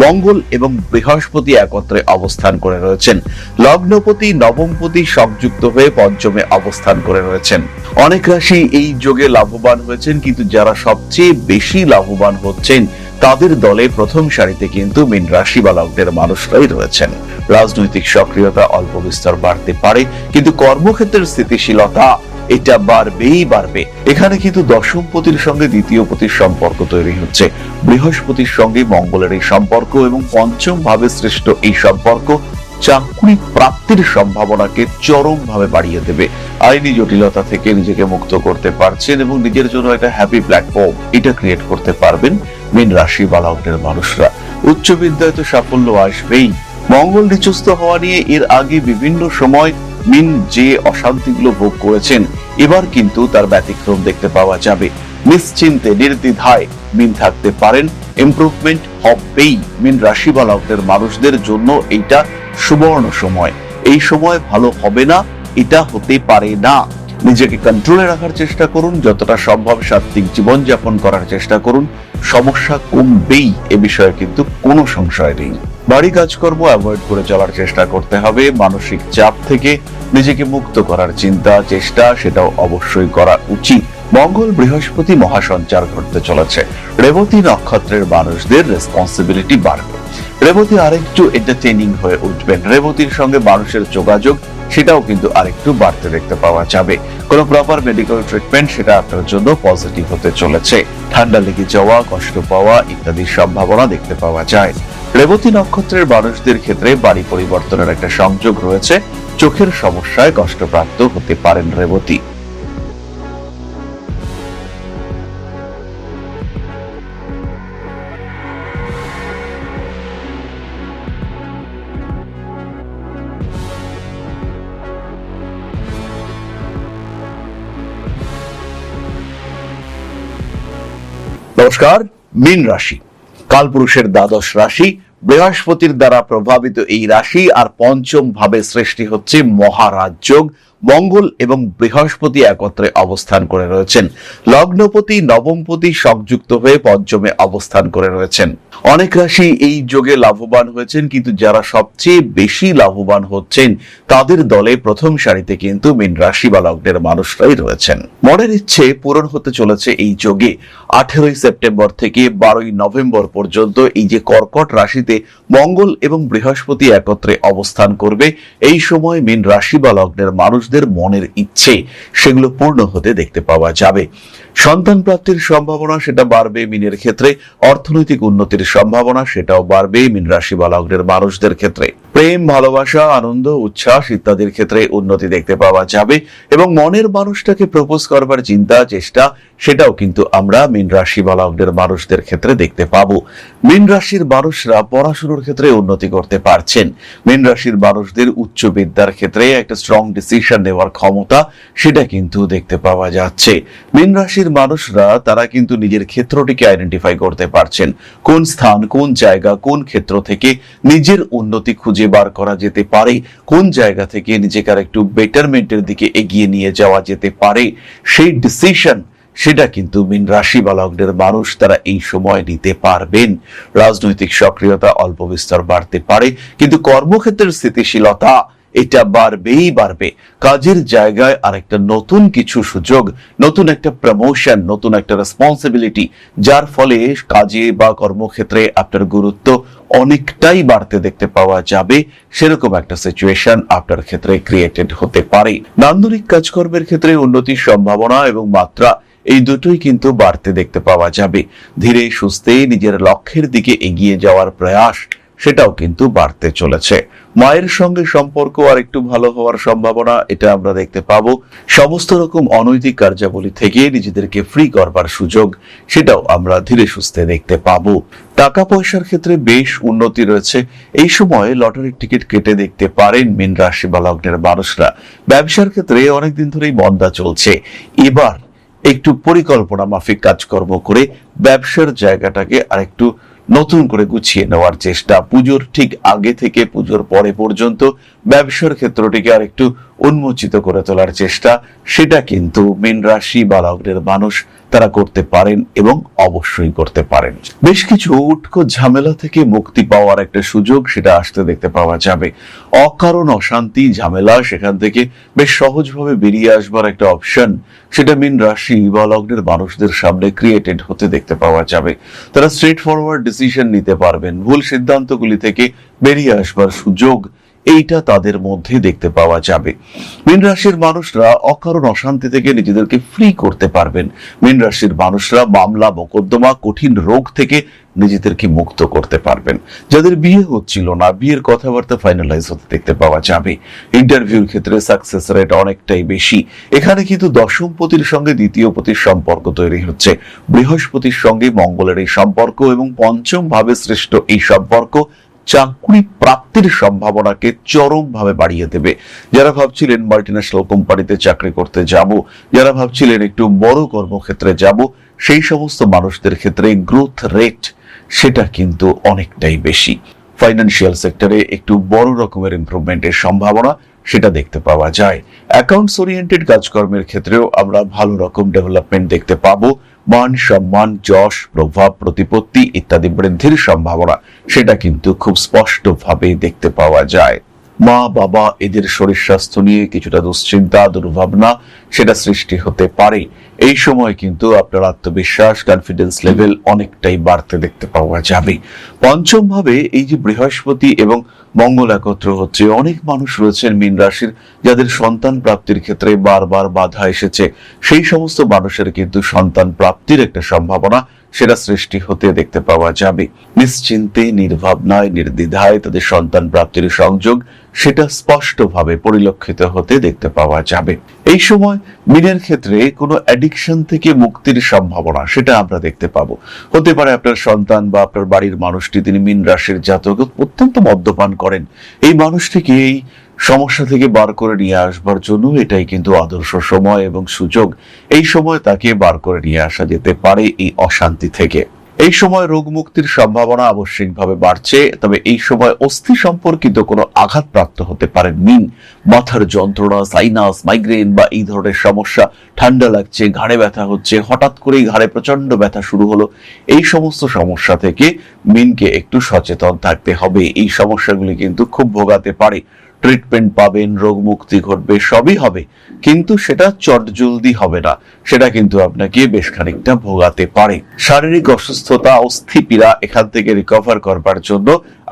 মঙ্গল এবং বৃহস্পতি একত্রে অবস্থান করে রয়েছেন। লগ্নপতি নবমপতি সংযুক্ত হয়ে পঞ্চমে অবস্থান করে রয়েছেন। অনেক রাশি এই যোগে লাভবান হয়েছেন, কিন্তু যারা সবচেয়ে বেশি লাভবান হচ্ছেন তাদের দলে প্রথম সারিতে কিন্তু মীন রাশি বা লগ্নের মানুষরাই রয়েছেন। রাজনৈতিক সক্রিয়তা অল্প বিস্তর বাড়তে পারে, কিন্তু কর্মক্ষেত্রের স্থিতিশীলতা এটা বাড়বে। এখানে কিন্তু দশমপতির সঙ্গে দ্বিতীয় পতির সম্পর্ক তৈরি হচ্ছে। বৃহস্পতির সঙ্গে মঙ্গলের এই সম্পর্ক এবং পঞ্চম ভাবে সৃষ্ট এই সম্পর্ক চাকরি প্রাপ্তির সম্ভাবনাকে চরমভাবে বাড়িয়ে দেবে। আইনি জটিলতা থেকে নিজেকে মুক্ত করতে পারছেন এবং নিজের জন্য একটা হ্যাপি প্ল্যাটফর্ম এটা ক্রিয়েট করতে পারবেন মীন রাশি বা লগ্নের মানুষরা। উচ্চ বিদ্যায় তো সাফল্য আসবেই। মঙ্গল নিচস্থ হওয়া নিয়ে এর আগে বিভিন্ন সময় মীন যে অশান্তিগুলো ভোগ করেছেন, এবার কিন্তু তার ব্যতিক্রম দেখতে পাওয়া যাবে। নিশ্চিন্তে নির্দ্বিধায় মীন থাকতে পারেন। ইমপ্রুভমেন্ট হবেই। মীন রাশি বা লগ্নের মানুষদের জন্য এইটা সুবর্ণ সময়। এই সময় ভালো হবে না এটা হতে পারে না। নিজেকে কন্ট্রোলে রাখার চেষ্টা করুন, যতটা সম্ভব সাত্ত্বিক জীবনযাপন করার চেষ্টা করুন। সমস্যা কমবেই, এ বিষয়ে কিন্তু কোনো সংশয় নেই। বাড়ি কাজকর্ম অ্যাভয়েড করে চলার চেষ্টা করতে হবে। মানসিক চাপ থেকে নিজেকে মুক্ত করার চেষ্টা সেটাও অবশ্যই করা উচিত। মঙ্গল বৃহস্পতি মহাসঞ্চার ঘটতে চলেছে। রেবতী নক্ষত্রের মানুষদের রেসপন্সিবিলিটি বাড়বে। রেবতী আরেকটু এন্টারটেইনিং হয়ে উঠবেন। রেবতীর সঙ্গে মানুষের যোগাযোগ সেটাও কিন্তু আরেকটু বাড়তে দেখতে পাওয়া যাবে। কোনো প্রপার মেডিকেল ট্রিটমেন্ট সেটা আপনার জন্য পজিটিভ হতে চলেছে। ঠান্ডা লেগে যাওয়া, কষ্ট পাওয়া ইত্যাদির সম্ভাবনা দেখতে পাওয়া যায়। রেবতী নক্ষত্রের মানুষদের ক্ষেত্রে বাড়ি পরিবর্তনের একটা সংযোগ রয়েছে। চোখের সমস্যায় কষ্টপ্রাপ্ত হতে পারেন রেবতী। নমস্কার। মীন রাশি কালপুরুষের দ্বাদশ রাশি। বৃহস্পতির দ্বারা প্রভাবিত এই রাশি, আর পঞ্চম ভাবে সৃষ্টি হচ্ছে মহারাজযোগ। মঙ্গল এবং বৃহস্পতি একত্রে অবস্থান করে রয়েছেন। লগ্নপতি নবমপতি সংযুক্ত হয়ে পঞ্চমে অবস্থান করে রয়েছেন। অনেক রাশি এই যোগে লাভবান হয়েছেন, কিন্তু যারা সবচেয়ে বেশি লাভবান হচ্ছেন তাদের দলে প্রথম সারিতে কিন্তু মীন রাশি বা লগ্নের মানুষরাই রয়েছেন। মনের ইচ্ছে পূরণ হতে চলেছে এই যোগে। 18 সেপ্টেম্বর থেকে 12 নভেম্বর পর্যন্ত এই যে কর্কট রাশিতে মঙ্গল এবং বৃহস্পতি একত্রে অবস্থান করবে, এই সময় মীন রাশি বা লগ্নের মানুষদের মনের ইচ্ছে সেগুলো পূর্ণ হতে দেখতে পাওয়া যাবে। সন্তান প্রাপ্তির সম্ভাবনা সেটা বাড়বে মীনের ক্ষেত্রে। অর্থনৈতিক উন্নতির সম্ভাবনা সেটাও বাড়বে মীন রাশি বা লগ্নের মানুষদের ক্ষেত্রে। প্রেম, ভালোবাসা, আনন্দ, উচ্ছ্বাস ইত্যাদির ক্ষেত্রে উন্নতি দেখতে পাওয়া যাবে এবং মনের মানুষটাকে প্রপোজ করবার চিন্তা চেষ্টা সেটাও কিন্তু আমরা মীন রাশি বা লগ্নের মানুষদের ক্ষেত্রে দেখতে পাবো। মীন রাশির মানুষরা পড়াশোনার ক্ষেত্রে উন্নতি করতে পারছেন। মীন রাশির মানুষদের উচ্চ বিদ্যার ক্ষেত্রে একটা স্ট্রং ডিসিশন নেওয়ার ক্ষমতা সেটা কিন্তু দেখতে পাওয়া যাচ্ছে। মীন রাশির মানুষরা তারা কিন্তু নিজের ক্ষেত্রটিকে আইডেন্টিফাই করতে পারছেন। কোন স্থান, কোন জায়গা, কোন ক্ষেত্র থেকে নিজের উন্নতি খুঁজে বার করা যেতে পারে, কোন জায়গা থেকে নিজেকে একটু বেটারমেন্টের দিকে এগিয়ে নিয়ে যাওয়া যেতে পারে, সেই ডিসিশন সেটা কিন্তু মীন রাশি বা লগ্নের মানুষ তারা এই সময় নিতে পারবেন। রাজনৈতিক সক্রিয়তা অল্প বিস্তর বাড়তে পারে, কিন্তু কর্মক্ষেত্রের স্থিতিশীলতা এটা বাড়বে। কাজের জায়গায় আরেকটা নতুন কিছু সুযোগ, নতুন একটা প্রমোশন, নতুন একটা রেসপন্সিবিলিটি, যার ফলে কাজে বা কর্মক্ষেত্রে আপনার গুরুত্ব অনেকটাই বাড়তে দেখতে পাওয়া যাবে। সেরকম একটা সিচুয়েশন আপনার ক্ষেত্রে ক্রিয়েটেড হতে পারে। নান্দনিক কাজকর্মের ক্ষেত্রে উন্নতির সম্ভাবনা এবং মাত্রা এই দুটোই কিন্তু বাড়তে দেখতে পাওয়া যাবে। ধীরে সুস্থে নিজের লক্ষ্যের দিকে এগিয়ে যাওয়ার প্রয়াস সেটাও কিন্তু বাড়তে চলেছে। মায়ের সঙ্গে সম্পর্ক আর একটু ভালো হওয়ার সম্ভাবনা এটা আমরা দেখতে পাবো। সমস্ত রকম অনৈতিক কার্যাবলী থেকে নিজেদেরকে ফ্রি করবার সুযোগ সেটাও আমরা ধীরে সুস্থে দেখতে পাবো। টাকা পয়সার ক্ষেত্রে বেশ উন্নতি রয়েছে। এই সময় লটারির টিকিট কেটে দেখতে পারেন মীন রাশি বা লগ্নের মানুষরা। ব্যবসার ক্ষেত্রে অনেকদিন ধরেই মন্দা চলছে। এবার একটু পরিকল্পনা মাফিক কাজকর্ম করে ব্যবসার জায়গাটাকে আরেকটু নতুন করে গুছিয়ে নেওয়ার চেষ্টা। পুজোর ঠিক আগে থেকে পুজোর পরে পর্যন্ত ব্যবসার ক্ষেত্রটিকে আরেকটু উন্মোচিত করে তোলার চেষ্টা সেটা কিন্তু মীন রাশি বা লগ্নের মানুষ তারা করতে পারেন এবং অবশ্যই করতে পারেন। বেশ কিছু উটকো ঝামেলা থেকে মুক্তি পাওয়ার একটা সুযোগ সেটা আসতে দেখতে পাওয়া যাবে। অকারণ অশান্তি ঝামেলা সেখান থেকে বেশ সহজভাবে বেরিয়ে আসবার একটা অপশন সেটা মীন রাশি বা লগ্নের মানুষদের সামনে ক্রিয়েটেড হতে দেখতে পাওয়া যাবে। তারা স্ট্রেট ফরওয়ার্ড ডিসিশন নিতে পারবেন, ভুল সিদ্ধান্তগুলি থেকে বেরিয়ে আসবার সুযোগ এইটা তাদের মধ্যে দেখতে পাওয়া যাবে। মীন রাশির মানুষরা অকারণ অশান্তি থেকে নিজেদেরকে ফ্রি করতে পারবেন। মীন রাশির মানুষরা মামলা মোকদ্দমা কঠিন রোগ থেকে নিজেদেরকে মুক্ত করতে পারবেন। যাদের বিয়ে হচ্ছিল না, বিয়ের কথাবার্তা ফাইনালাইজ হতে দেখতে পাওয়া যাবে। ইন্টারভিউর ক্ষেত্রে সাকসেস রেট অনেকটাই বেশি। এখানে কিন্তু দশম পতির সঙ্গে দ্বিতীয় পতির সম্পর্ক তৈরি হচ্ছে। বৃহস্পতির সঙ্গে মঙ্গলের এই সম্পর্ক এবং পঞ্চম ভাবে সৃষ্ট এই সম্পর্ক চাকরি প্রাপ্তির সম্ভাবনাকে চরমভাবে বাড়িয়ে দেবে। যারা ভাবছিলেন মাল্টিন্যাশনাল কোম্পানিতে চাকরি করতে যাব, যারা ভাবছিলেন একটু বড় কর্মক্ষেত্রে যাব, সেই সমস্ত মানুষদের ক্ষেত্রে গ্রোথ রেট সেটা কিন্তু অনেকটাই বেশি। ফাইন্যান্সিয়াল সেক্টরে একটু বড় রকমের ইমপ্রুভমেন্টের সম্ভাবনা সেটা দেখতে পাওয়া যায়। অ্যাকাউন্টস ওরিয়েন্টেড কাজকর্মের ক্ষেত্রেও আমরা ভালো রকম ডেভেলপমেন্ট দেখতে পাবো। মান সম্মান যশ প্রভাব প্রতিপত্তি ইত্যাদি বৃদ্ধির সম্ভাবনা সেটা কিন্তু খুব স্পষ্টভাবে দেখতে পাওয়া যায়। মা বাবা এদের শরীর স্বাস্থ্য নিয়ে কিছুটা দুশ্চিন্তা দুর্ভাবনা সেটা সৃষ্টি হতে পারে। এই সময় কিন্তু আপনার আত্মবিশ্বাস কনফিডেন্স লেভেল অনেকটাই বাড়তে দেখতে পাওয়া যাবে। পঞ্চম ভাবে এই যে বৃহস্পতি এবং মঙ্গল একত্র হচ্ছে, অনেক মানুষ রয়েছেন মীন রাশির যাদের সন্তান প্রাপ্তির ক্ষেত্রে বারবার বাধা এসেছে। সেই সমস্ত মানুষের কিন্তু সন্তান প্রাপ্তির একটা সম্ভাবনা সেটা সৃষ্টি হতে দেখতে পাওয়া যাবে। নিশ্চিন্তে নির্ভাবনায় নির্দ্বিধায় তাদের সন্তান প্রাপ্তির সংযোগ সেটা স্পষ্টভাবে পরিলক্ষিত হতে দেখতে পাওয়া যাবে। এই সময় মীনের ক্ষেত্রে কোনো অ্যাডিকশন থেকে মুক্তির সম্ভাবনা সেটা আমরা দেখতে পাবো। হতে পারে আপনার সন্তান বা আপনার বাড়ির মানুষটি তিনি মীন রাশির জাতক, অত্যন্ত মদ্যপান করেন। এই মানুষটিকে এই সমস্যা থেকে বার করে নিয়ে আসবার জন্য এটাই কিন্তু আদর্শ সময় এবং সুযোগ। এই সময় তাকে বার করে নিয়ে আসা যেতে পারে এই অশান্তি থেকে। এই সময় রোগ মুক্তির সম্ভাবনা আবশ্যিকভাবে বাড়ছে। তবে এই সময় অস্থি সম্পর্কিত কোনো আঘাতপ্রাপ্ত হতে পারেন মীন। মাথার যন্ত্রণা, সাইনাস, মাইগ্রেন বা এই ধরনের সমস্যা, ঠান্ডা লাগছে, ঘাড়ে ব্যথা হচ্ছে, হঠাৎ করেই ঘাড়ে প্রচন্ড ব্যথা শুরু হলো, এই সমস্ত সমস্যা থেকে মীনকে একটু সচেতন থাকতে হবে। এই সমস্যাগুলি কিন্তু খুব ভোগাতে পারে। ট্রিটমেন্ট পাবেন, রোগ মুক্তি ঘটবে, সবই হবে, কিন্তু সেটা চটজলদি হবে না। সেটা কিন্তু আপনাকে বেশ খানিকটা ভোগাতে পারে। শারীরিক অসুস্থতা, অস্থিপীড়া এখান থেকে রিকভার করবার জন্য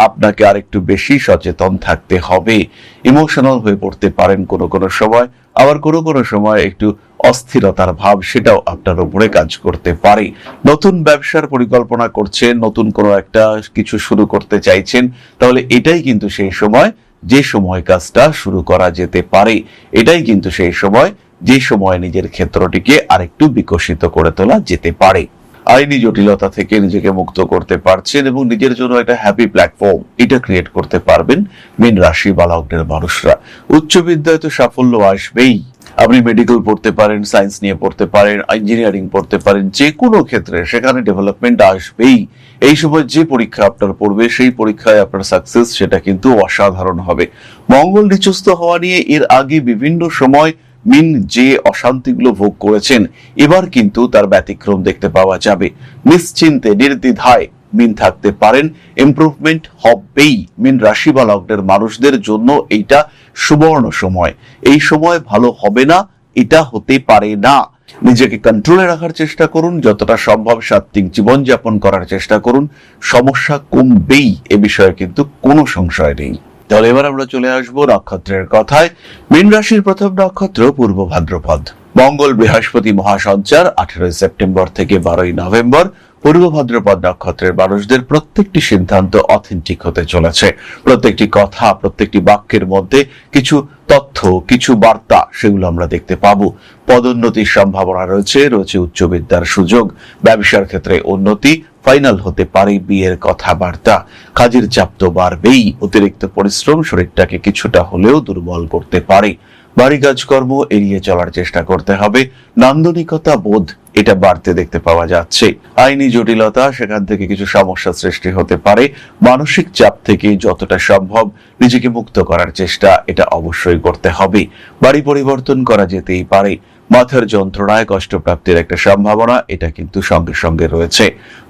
আপনাকে আরেকটু বেশি সচেতন থাকতে হবে। ইমোশনাল হয়ে পড়তে পারেন কোনো কোনো সময়, আবার কোনো কোনো সময় একটু অস্থিরতার ভাব সেটাও আপনার উপরে কাজ করতে পারে। নতুন ব্যবসার পরিকল্পনা করছেন, নতুন কোনো একটা কিছু শুরু করতে চাইছেন, তাহলে এটাই কিন্তু সেই সময় যে সময় কাজটা শুরু করা যেতে পারে। এটাই কিন্তু সেই সময় যে সময় নিজের ক্ষেত্রটিকে আরেকটু বিকশিত করে তোলা যেতে পারে। আইনি জটিলতা থেকে নিজেকে মুক্ত করতে পারছেন এবং নিজের জন্য একটা হ্যাপি প্ল্যাটফর্ম এটা ক্রিয়েট করতে পারবেন মীন রাশি বা লগ্নের মানুষরা। উচ্চ বিদ্যায় তো সাফল্য আসবেই। আপনি মেডিকেল পড়তে পারেন, সায়েন্স নিয়ে পড়তে পারেন, ইঞ্জিনিয়ারিং পড়তে পারেন, যে কোনো ক্ষেত্রে সেখানে ডেভেলপমেন্ট আসবেই। এই সময় যে পরীক্ষা আপনার পড়বে সেই পরীক্ষায় আপনার সাকসেস সেটা কিন্তু অসাধারণ হবে। মঙ্গল নিচস্থ হওয়া নিয়ে এর আগে বিভিন্ন সময় মীন যে অশান্তিগুলো ভোগ করেছেন, এবার কিন্তু তার ব্যতিক্রম দেখতে পাওয়া যাবে। নিশ্চিন্তে নির্দ্বিধায় মীন থাকতে পারেন, ইমপ্রুভমেন্ট হবেই। মীন রাশি বা লগ্নের মানুষদের জন্য এইটা সুবর্ণ সময়। এই সময় ভালো হবে না এটা হতে পারে না। নিজেকে কন্ট্রোলে রাখার চেষ্টা করুন, যতটা সম্ভব সাত্ত্বিক জীবনযাপন করার চেষ্টা করুন, সমস্যা কমবেই, এ বিষয়ে কিন্তু কোনো সংশয় নেই। তাহলে এবার আমরা চলে আসবো নক্ষত্রের কথায়। মীন রাশির প্রথম নক্ষত্র পূর্ব ভাদ্রপদ। মঙ্গল বৃহস্পতি মহাসঞ্চার 18 সেপ্টেম্বর থেকে 12 নভেম্বর। পূর্ব ভাদ্রপদ নক্ষত্রের মানুষদের প্রত্যেকটি সিদ্ধান্ত অথেন্টিক হতে চলেছে। প্রত্যেকটি কথা, প্রত্যেকটি বাক্যের মধ্যে কিছু তথ্য, কিছু বার্তা সেগুলো আমরা দেখতে পাবো। পদোন্নতির সম্ভাবনা রয়েছে, রয়েছে উচ্চ বিদ্যার সুযোগ, ব্যবসার ক্ষেত্রে উন্নতি, ফাইনাল হতে পারে বিয়ের কথাবার্তা। কাজের চাপ তো বাড়বেই, অতিরিক্ত পরিশ্রম শরীরটাকে কিছুটা হলেও দুর্বল করতে পারে। বাড়ি কাজকর্ম এড়িয়ে চলার চেষ্টা করতে হবে। নান্দনিকতা বোধ এটা বাড়তে দেখতে পাওয়া যাচ্ছে। আইনি জটিলতা, সেখান থেকে কিছু সমস্যা সৃষ্টি হতে পারে। মানসিক চাপ থেকে যতটা সম্ভব নিজেকে মুক্ত করার চেষ্টা এটা অবশ্যই করতে হবে। বাড়ি পরিবর্তন করা যেতেই পারে। মাথার যন্ত্রণায় কষ্টপ্রাপ্তির একটা সম্ভাবনা এটা কিন্তু সঙ্গে সঙ্গে রয়েছে।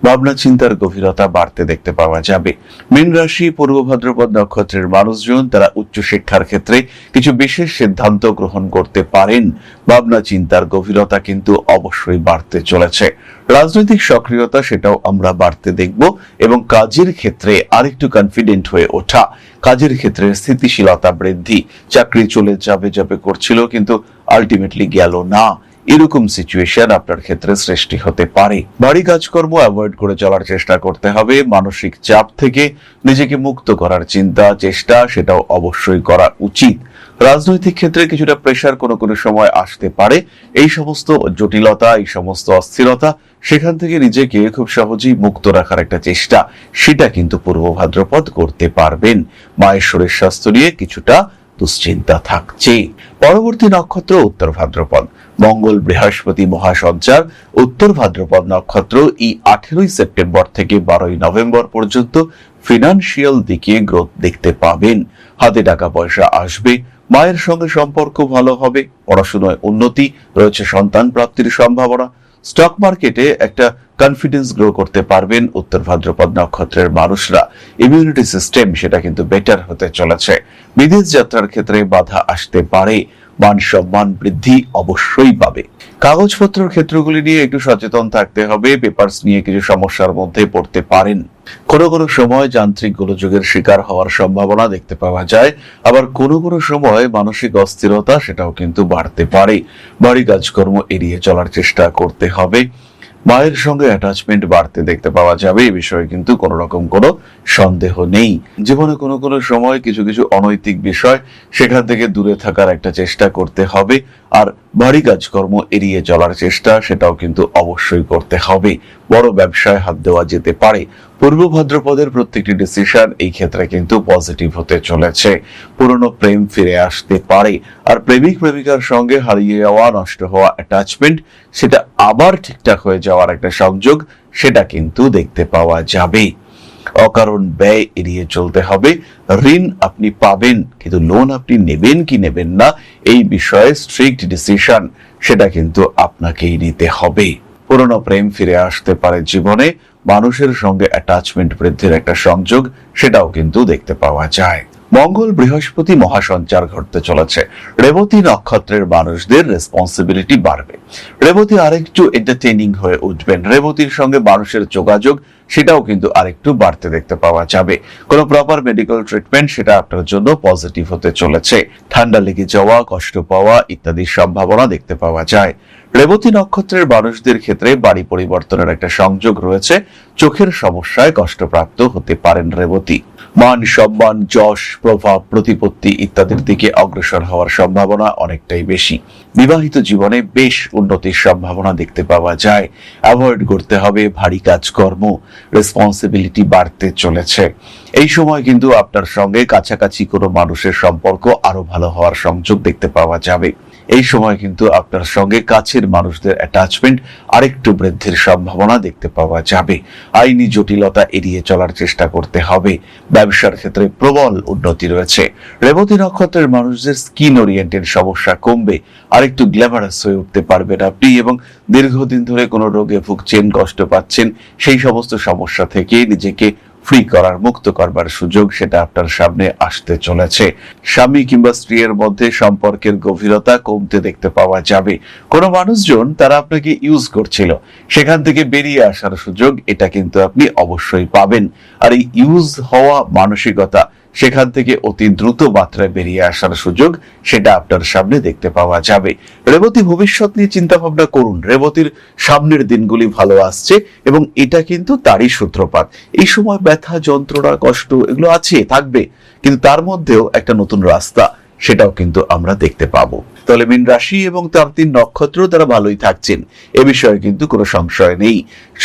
ভাবনা চিন্তার গভীরতা বাড়তে দেখতে পাওয়া যাবে। মীন রাশি পূর্ব ভাদ্রপদ নক্ষত্রের মানুষজন তারা উচ্চশিক্ষার ক্ষেত্রে কিছু বিশেষ সিদ্ধান্ত গ্রহণ করতে পারেন। ভাবনা চিন্তার গভীরতা কিন্তু অবশ্যই বাড়তে চলেছে। রাজনৈতিক সক্রিয়তা সেটাও আমরা বাড়তে দেখব এবং কাজের ক্ষেত্রে আরেকটু কনফিডেন্ট হয়ে ওঠা, কাজের ক্ষেত্রে স্থিতিশীলতা বৃদ্ধি, চাকরি চলে যাবে যাবে করছিল কিন্তু আলটিমেটলি গেল না, এরকম সিচুয়েশন আপনার ক্ষেত্রে সৃষ্টি হতে পারে। বাড়ি কাজকর্ম অ্যাভয়েড করে চলার চেষ্টা করতে হবে। মানসিক চাপ থেকে নিজেকে মুক্ত করার চিন্তা চেষ্টা সেটাও অবশ্যই করা উচিত। রাজনৈতিক ক্ষেত্রে কিছুটা প্রেশার কোনো কোনো সময় আসতে পারে। এই সমস্ত জটিলতা, এই সমস্ত অস্থিরতা সেখান থেকে নিজেকে খুব সহজেই মুক্ত রাখার একটা চেষ্টা সেটা কিন্তু পূর্ব ভাদ্রপদ করতে পারবেন। মায়ের শরীর স্বাস্থ্য নিয়ে কিছুটা দুশ্চিন্তা থাকছে। পরবর্তী নক্ষত্র উত্তর ভাদ্রপদ। মঙ্গল বৃহস্পতি মহাসঞ্চার। উত্তর ভাদ্রপদ নক্ষত্র এই 18 সেপ্টেম্বর থেকে 12 নভেম্বর পর্যন্ত ফিনান্সিয়াল দিকে গ্রোথ দেখতে পাবেন। হাতে টাকা পয়সা আসবে, মায়ের সঙ্গে সম্পর্ক ভালো হবে, পড়াশোনায় উন্নতি রয়েছে, সন্তান প্রাপ্তির সম্ভাবনা। স্টক মার্কেটে একটা কনফিডেন্স গ্রো করতে পারবেন উত্তর ভাদ্রপদ নক্ষত্রের মানুষরা। ইমিউনিটি সিস্টেম সেটা কিন্তু বেটার হতে চলেছে। বিদেশ যাত্রার ক্ষেত্রে বাধা আসতে পারে, মান সম্মান বৃদ্ধি অবশ্যই পাবে। কাগজপত্রের ক্ষেত্রগুলি নিয়ে একটু সচেতন থাকতে হবে। পেপারস নিয়ে কিছু সমস্যার মধ্যে পড়তে পারেন। কোনো কোনো সময় যান্ত্রিক গোলযোগের শিকার হওয়ার সম্ভাবনা দেখতে পাওয়া যায়। আবার কোনো কোনো সময় মানসিক অস্থিরতা সেটাও কিন্তু বাড়তে পারে। বাড়ি কাজকর্ম এড়িয়ে চলার চেষ্টা করতে হবে। মায়ের সঙ্গে অ্যাটাচমেন্ট বাড়তে দেখতে পাওয়া যাবে, এই বিষয়ে কিন্তু কোনো রকম কোনো সন্দেহ নেই। জীবনে কোনো কোনো সময় কিছু কিছু অনৈতিক বিষয় সেখান থেকে দূরে থাকার একটা চেষ্টা করতে হবে। আর বাড়ি কাজকর্ম এড়িয়ে চলার চেষ্টা সেটাও কিন্তু অবশ্যই করতে হবে। বড় ব্যবসায় হাত দেওয়া যেতে পারে। পূর্ব ভাদ্রপদের প্রত্যেকটি ডিসিশন এই ক্ষেত্রে কিন্তু পজিটিভ হতে চলেছে। পুরনো প্রেম ফিরে আসতে পারে। আর প্রেমিক প্রেমিকার সঙ্গে হারিয়ে যাওয়া নষ্ট হওয়া অ্যাটাচমেন্ট সেটা আবার ঠিকঠাক হয়ে যাওয়ার একটা সংযোগ সেটা কিন্তু দেখতে পাওয়া যাবে। অকারণ ব্যয় এড়িয়ে চলতে হবে। ঋণ আপনি পাবেন কিন্তু লোন আপনি নেবেন কি নেবেন না এই বিষয়ে স্ট্রিক্ট ডিসিশন সেটা কিন্তু আপনাকেই নিতে হবে। পুরনো প্রেম ফিরে আসতে পারে জীবনে। মানুষের সঙ্গে অ্যাটাচমেন্ট বৃদ্ধির একটা সংযোগ সেটাও কিন্তু দেখতে পাওয়া যায়। মঙ্গল বৃহস্পতি মহাসঞ্চার ঘটতে চলেছে। রেবতী নক্ষত্রের মানুষদের রেসপন্সিবিলিটি বাড়বে। রেবতী আরেকটু এন্টারটেইনিং হয়ে উঠবেন। রেবতীর সঙ্গে মানুষের যোগাযোগ সেটাও কিন্তু আরেকটু বাড়তে দেখতে পাওয়া যাবে। কোনো প্রপার মেডিকেল ট্রিটমেন্ট সেটা আপনার জন্য পজিটিভ হতে চলেছে। ঠান্ডা লেগে যাওয়া, কষ্ট পাওয়া ইত্যাদির সম্ভাবনা দেখতে পাওয়া যায়। রেবতী নক্ষত্রের মানুষদের ক্ষেত্রে বাড়ি পরিবর্তনের একটা সংযোগ রয়েছে। চোখের সমস্যায় কষ্টপ্রাপ্ত হতে পারেন রেবতী। মান সম্মান, যশ, প্রভাব, প্রতিপত্তি ইত্যাদির দিকে অগ্রসর হওয়ার সম্ভাবনা অনেকটাই বেশি। বিবাহিত জীবনে বেশ উন্নতির সম্ভাবনা দেখতে পাওয়া যায়। অ্যাভয়েড করতে হবে ভারী কাজকর্ম। রেসপন্সিবিলিটি বাড়তে চলেছে। এই সময় কিন্তু আপনার সঙ্গে কাছাকাছি কোনো মানুষের সম্পর্ক আরো ভালো হওয়ার সংযোগ দেখতে পাওয়া যাবে। এই সময় কিন্তু আপনার সঙ্গে কাছের মানুষদের অ্যাটাচমেন্ট আরেকটু বৃদ্ধির সম্ভাবনা দেখতে পাওয়া যাবে। আইনি জটিলতা এড়িয়ে চলার চেষ্টা করতে হবে। ব্যবসার ক্ষেত্রে প্রবল উন্নতি রয়েছে। রেবতী নক্ষত্রের মানুষদের স্কিন ওরিয়েন্টেড সমস্যা কমবে। আরেকটু গ্ল্যামারাস হয়ে উঠতে পারবেন আপনি এবং দীর্ঘদিন ধরে কোনো রোগে ভুগছেন, কষ্ট পাচ্ছেন, সেই সমস্ত সমস্যা থেকে নিজেকে ফ্রি করার, মুক্ত করবার সুযোগ সেটা আপনার সামনে আসতে চলেছে। স্বামী কিংবা স্ত্রীর মধ্যে সম্পর্কের গভীরতা কমতে দেখতে পাওয়া যাবে। কোনো মানুষজন তারা আপনাকে ইউজ করছিল, সেখান থেকে বেরিয়ে আসার সুযোগ এটা কিন্তু আপনি অবশ্যই পাবেন। আর এই ইউজ হওয়া মানসিকতা সেখান থেকে অতি দ্রুত মাত্রায় বেরিয়ে আসার সুযোগ সেটা আপনার সামনে দেখতে পাওয়া যাবে। রেবতী ভবিষ্যৎ নিয়ে চিন্তা ভাবনা করুন। রেবতীর সামনের দিনগুলি ভালো আসছে এবং এটা কিন্তু তারই সূত্রপাত। এই সময় ব্যথা, যন্ত্রণা, কষ্ট এগুলো আছে, থাকবে, কিন্তু তার মধ্যেও একটা নতুন রাস্তা সেটাও কিন্তু আমরা দেখতে পাবো। তাহলে মীন রাশি এবং তার 3 নক্ষত্র তারা ভালোই থাকছেন, এ বিষয়ে কিন্তু কোনো সংশয় নেই।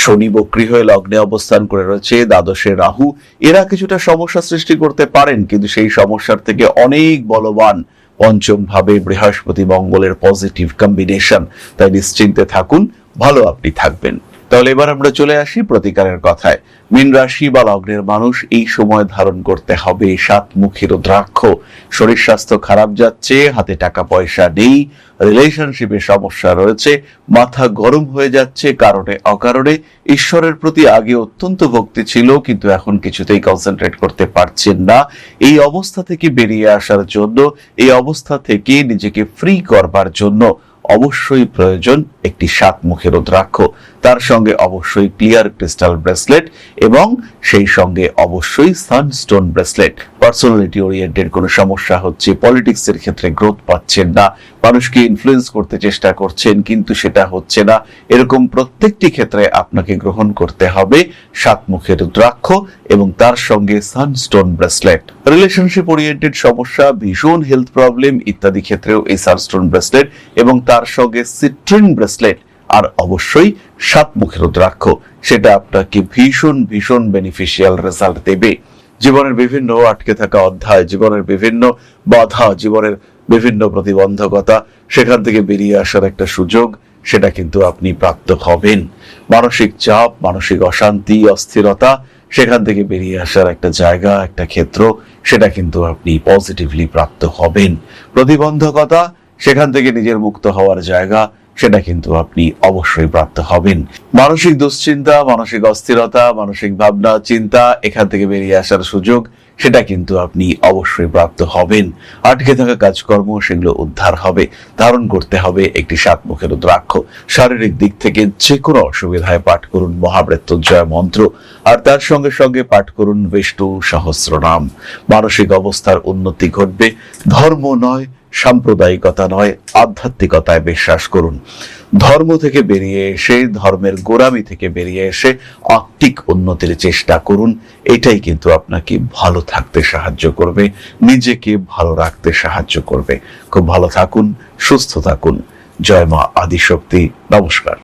শনি বক্রী হয়ে লগ্নে অবস্থান করে রয়েছে, দ্বাদশে রাহু, এরা কিছুটা সমস্যা সৃষ্টি করতে পারেন, কিন্তু সেই সমস্যার থেকে অনেক বলবান পঞ্চম ভাবে বৃহস্পতি মঙ্গলের পজিটিভ কম্বিনেশন। তাই নিশ্চিন্তে থাকুন, ভালো আপনি থাকবেন। তাহলে এবার আমরা চলে আসি প্রতিকারের কথায়। মীন রাশি বা লগ্নের মানুষ এই সময় ধারণ করতে হবে সাতমুখী রুদ্রাক্ষ। শরীর স্বাস্থ্য খারাপ যাচ্ছে, হাতে টাকা পয়সা নেই, রিলেশনশিপে সমস্যা রয়েছে, মাথা গরম হয়ে যাচ্ছে কারণে অকারণে। ঈশ্বরের প্রতি আগে অত্যন্ত ভক্তি ছিল, কিন্তু এখন কিছুতেই কনসেন্ট্রেট করতে পারছেন না। এই অবস্থা থেকে বেরিয়ে আসার জন্য, এই অবস্থা থেকে নিজেকে ফ্রি করবার জন্য অবশ্যই প্রয়োজন একটি সাতমুখী রুদ্রাক্ষ, তার সঙ্গে অবশ্যই ক্লিয়ার ক্রিস্টাল ব্রেসলেট এবং সেই সঙ্গে অবশ্যই সানস্টোন ব্রেসলেট। পার্সোনালিটি ওরিয়েন্টেড কোনো সমস্যা হচ্ছে, পলিটিক্সের ক্ষেত্রে গ্রোথ পাচ্ছেন না, মানুষকে ইনফ্লুয়েন্স করতে চেষ্টা করছেন কিন্তু সেটা হচ্ছে না, এরকম প্রত্যেকটি ক্ষেত্রে আপনাকে গ্রহণ করতে হবে সাতমুখী রুদ্রাক্ষ এবং তার সঙ্গে সানস্টোন ব্রেসলেট। রিলেশনশিপ ওরিয়েন্টেড সমস্যা, ভীষণ হেলথ প্রবলেম ইত্যাদি ক্ষেত্রেও এই সানস্টোন ব্রেসলেট এবং তার সঙ্গে সিট্রিন ব্রেসলেট আর অবশ্যই সাতমুখী রুদ্রাক্ষ, সেটা আপনাকে ভীষণ ভীষণ বেনিফিশিয়াল রেজাল্ট দেবে। জীবনের বিভিন্ন আটকে থাকা অধ্যায়, জীবনের বিভিন্ন বাধা, জীবনের বিভিন্ন প্রতিবন্ধকতা, সেখান থেকে বেরিয়ে আসার একটা সুযোগ, সেটা কিন্তু আপনি প্রাপ্ত হবেন। মানসিক চাপ, মানসিক অশান্তি, অস্থিরতা, সেখান থেকে বেরিয়ে আসার একটা জায়গা, একটা ক্ষেত্র, সেটা কিন্তু আপনি পজিটিভলি প্রাপ্ত হবেন। প্রতিবন্ধকতা, সেখান থেকে নিজের মুক্ত হওয়ার জায়গা, সেটা কিন্তু আপনি অবশ্যই প্রাপ্ত হবেন। মানসিক দুশ্চিন্তা, মানসিক অস্থিরতা, মানসিক ভাবনা চিন্তা, এখান থেকে বেরিয়ে আসার সুযোগ, সেটা কিন্তু আপনি অবশ্যই প্রাপ্ত হবেন। আটকে থাকা কাজকর্ম, সেগুলো উদ্ধার হবে। ধারণ করতে হবে একটি সাতমুখী রুদ্রাক্ষ। শারীরিক দিক থেকে যে কোনো অসুবিধায় পাঠ করুন মহামৃত্যুঞ্জয় মন্ত্র, আর তার সঙ্গে সঙ্গে পাঠ করুন বিষ্ণু সহস্রনাম। মানসিক অবস্থার উন্নতি ঘটবে। ধর্ম নয়, সাম্প্রদায়িকতা নয়, আধ্যাত্মিকতায় বিশ্বাস করুন। ধর্ম থেকে বেরিয়ে এসে, ধর্মের গোড়ামি থেকে বেরিয়ে এসে আত্মিক উন্নতির চেষ্টা করুন। এটাই কিন্তু আপনাকে ভালো থাকতে সাহায্য করবে, নিজেকে ভালো রাখতে সাহায্য করবে। খুব ভালো থাকুন, সুস্থ থাকুন। জয় মা আদিশক্তি। নমস্কার।